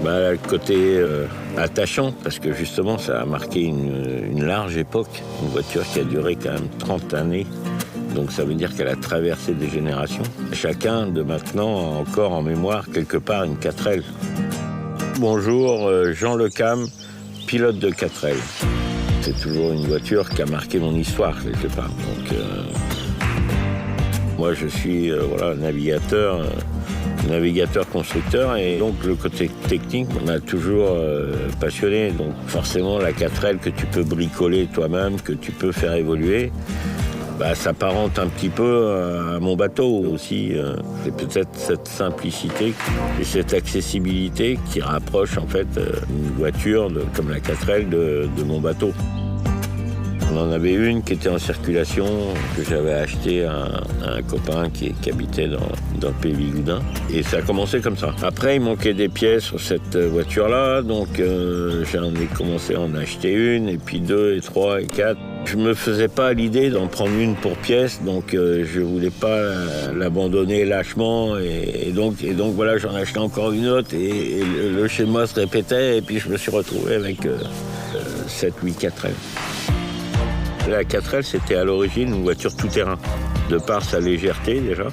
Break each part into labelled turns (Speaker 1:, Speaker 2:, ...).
Speaker 1: Le côté attachant, parce que justement, ça a marqué une large époque. Une voiture qui a duré quand même 30 années. Donc ça veut dire qu'elle a traversé des générations. Chacun de maintenant a encore en mémoire quelque part une 4L. Bonjour, Jean Lecam, pilote de 4L. C'est toujours une voiture qui a marqué mon histoire quelque part. Donc, moi je suis navigateur-constructeur et donc le côté technique m'a toujours passionné. Donc forcément la 4L que tu peux bricoler toi-même, que tu peux faire évoluer, s'apparente un petit peu à mon bateau aussi. C'est peut-être cette simplicité et cette accessibilité qui rapproche en fait une voiture comme la 4L de mon bateau. On en avait une qui était en circulation, que j'avais achetée à un copain qui habitait dans le pays Vigoudin. Et ça a commencé comme ça. Après, il manquait des pièces sur cette voiture-là, donc j'en ai commencé à en acheter une, et puis 2, et 3, et 4. Je me faisais pas l'idée d'en prendre une pour pièce, donc je voulais pas l'abandonner lâchement. Et donc voilà, j'en achetais encore une autre, et le schéma se répétait, et puis je me suis retrouvé avec 7-8 4L. La 4L, c'était à l'origine une voiture tout-terrain. De par sa légèreté, déjà,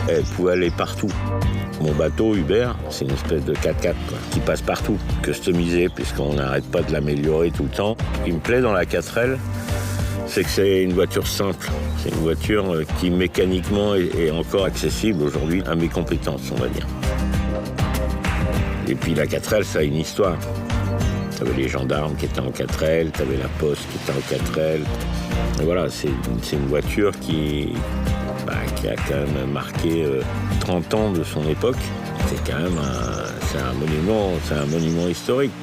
Speaker 1: elle pouvait aller partout. Mon bateau, Hubert, c'est une espèce de 4x4 qui passe partout, customisé, puisqu'on n'arrête pas de l'améliorer tout le temps. Ce qui me plaît dans la 4L, c'est que c'est une voiture simple. C'est une voiture qui, mécaniquement, est encore accessible aujourd'hui à mes compétences, on va dire. Et puis la 4L, ça a une histoire. T'avais les gendarmes qui étaient en 4L, t'avais la poste qui était en 4L. Et voilà, c'est une voiture qui a quand même marqué 30 ans de son époque. C'est quand même un monument historique.